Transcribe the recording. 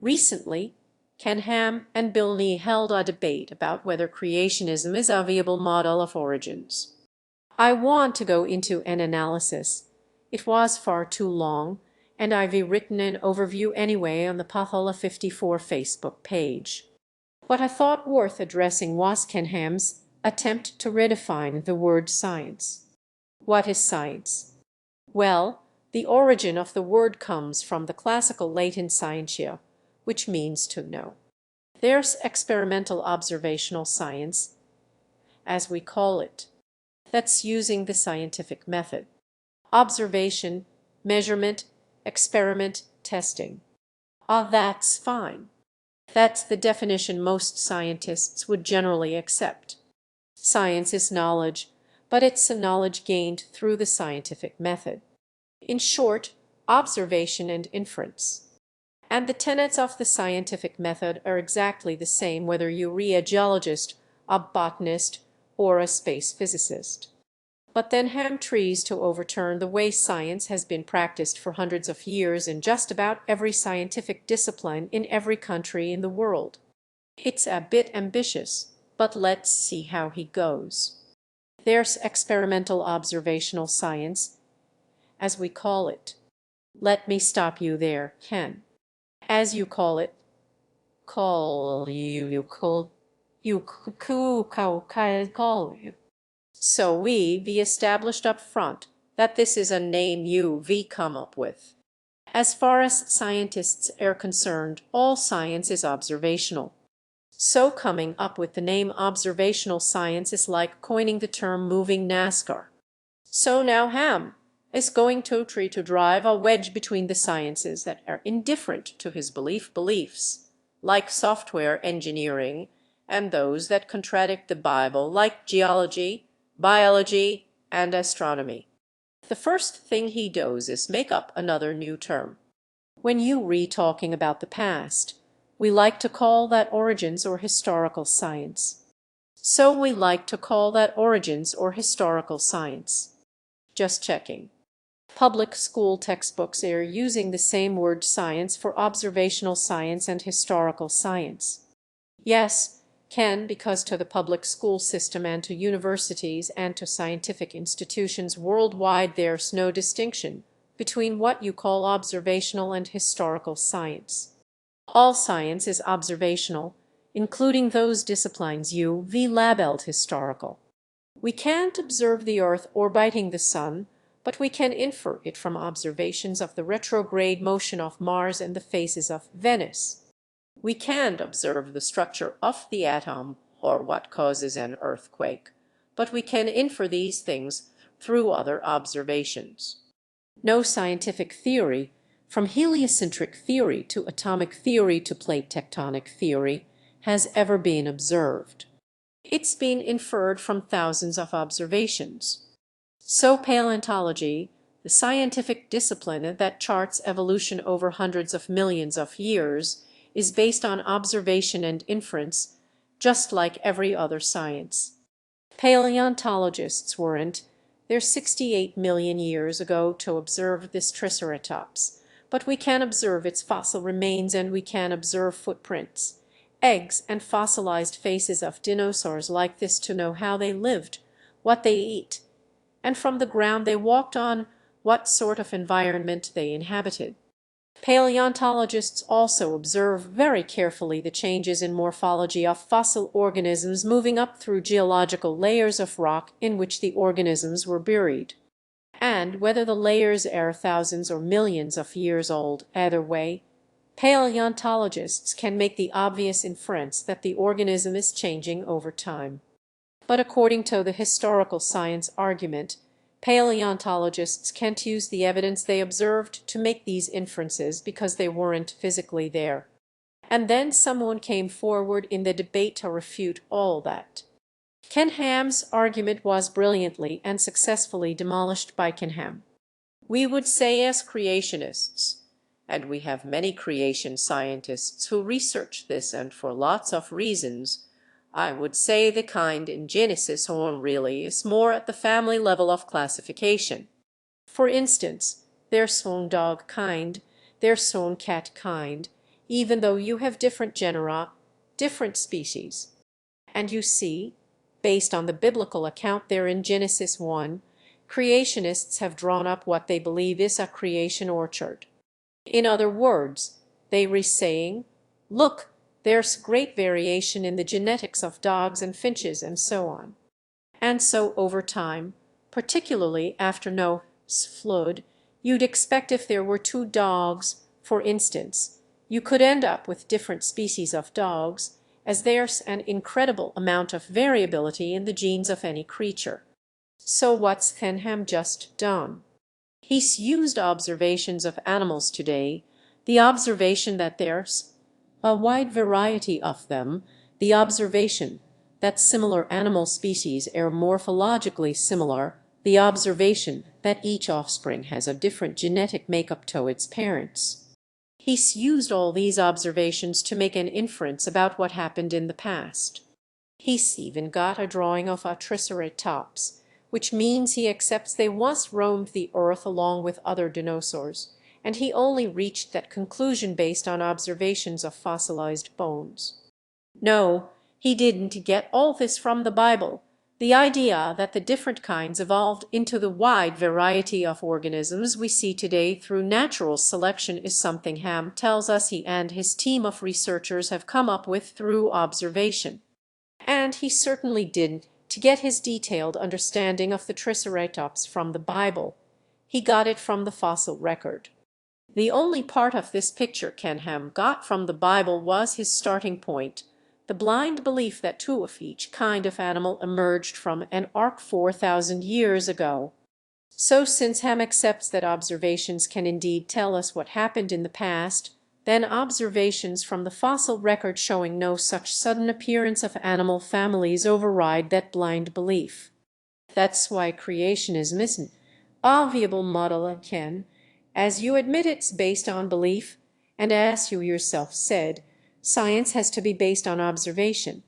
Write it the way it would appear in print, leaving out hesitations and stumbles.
Recently, Ken Ham and Bill Nye held a debate about whether creationism is a viable model of origins. I want to go into an analysis. It was far too long, and I've written an overview anyway on the potholer54 Facebook page. What I thought worth addressing was Ken Ham's attempt to redefine the word science. What is science? Well, the origin of the word comes from the classical Latin scientia, which means to know. There's experimental observational science, as we call it. That's using the scientific method. Observation, measurement, experiment, testing. That's fine. That's the definition most scientists would generally accept. Science is knowledge, but it's a knowledge gained through the scientific method. In short, observation and inference. And the tenets of the scientific method are exactly the same whether you're a geologist, a botanist, or a space physicist. But then Ham tries to overturn the way science has been practiced for hundreds of years in just about every scientific discipline in every country in the world. It's a bit ambitious, but let's see how he goes. There's experimental observational science, as we call it. Let me stop you there, Ken. As you call it, call you. So we established up front that this is a name we come up with. As far as scientists are concerned, all science is observational. So coming up with the name observational science is like coining the term moving NASCAR. So now Ham is going to try to drive a wedge between the sciences that are indifferent to his beliefs, like software engineering, and those that contradict the Bible, like geology, biology, and astronomy. The first thing he does is make up another new term. When you re-talking about the past, we like to call that origins or historical science. So we like to call that origins or historical science. Just checking. Public school textbooks are using the same word science for observational science and historical science. Yes, Ken, because to the public school system and to universities and to scientific institutions worldwide there's no distinction between what you call observational and historical science. All science is observational, including those disciplines you've labeled historical. We can't observe the Earth orbiting the Sun, but we can infer it from observations of the retrograde motion of Mars and the phases of Venus. We can't observe the structure of the atom or what causes an earthquake, but we can infer these things through other observations. No scientific theory, from heliocentric theory to atomic theory to plate tectonic theory, has ever been observed. It's been inferred from thousands of observations. So paleontology, the scientific discipline that charts evolution over hundreds of millions of years, is based on observation and inference, just like every other science. Paleontologists weren't there 68 million years ago to observe this Triceratops, but we can observe its fossil remains and we can observe footprints, eggs, and fossilized faces of dinosaurs like this to know how they lived, what they eat, and from the ground they walked on, what sort of environment they inhabited. Paleontologists also observe very carefully the changes in morphology of fossil organisms moving up through geological layers of rock in which the organisms were buried. And whether the layers are thousands or millions of years old, either way, paleontologists can make the obvious inference that the organism is changing over time. But according to the historical science argument, paleontologists can't use the evidence they observed to make these inferences because they weren't physically there. And then someone came forward in the debate to refute all that. Ken Ham's argument was brilliantly and successfully demolished by Ken Ham. We would say as creationists, and we have many creation scientists who research this and for lots of reasons, I would say the kind in Genesis or really is more at the family level of classification. For instance, there's some dog kind, there's some cat kind, even though you have different genera, different species. And you see, based on the biblical account there in Genesis 1, creationists have drawn up what they believe is a creation orchard. In other words, they were saying, look, there's great variation in the genetics of dogs and finches and so on. And so over time, particularly after Noah's flood, you'd expect if there were two dogs, for instance, you could end up with different species of dogs, as there's an incredible amount of variability in the genes of any creature. So what's Ham just done? He's used observations of animals today, the observation that there's a wide variety of them, the observation that similar animal species are morphologically similar, the observation that each offspring has a different genetic makeup to its parents. He's used all these observations to make an inference about what happened in the past. He's even got a drawing of a triceratops, which means he accepts they once roamed the earth along with other dinosaurs, and he only reached that conclusion based on observations of fossilized bones. No, he didn't get all this from the Bible. The idea that the different kinds evolved into the wide variety of organisms we see today through natural selection is something Ham tells us he and his team of researchers have come up with through observation. And he certainly didn't get his detailed understanding of the Triceratops from the Bible. He got it from the fossil record. The only part of this picture Ham got from the Bible was his starting point, the blind belief that two of each kind of animal emerged from an ark 4,000 years ago. So since Ham accepts that observations can indeed tell us what happened in the past, then observations from the fossil record showing no such sudden appearance of animal families override that blind belief. That's why creationism isn't a viable model again, as you admit it's based on belief, and as you yourself said, science has to be based on observation.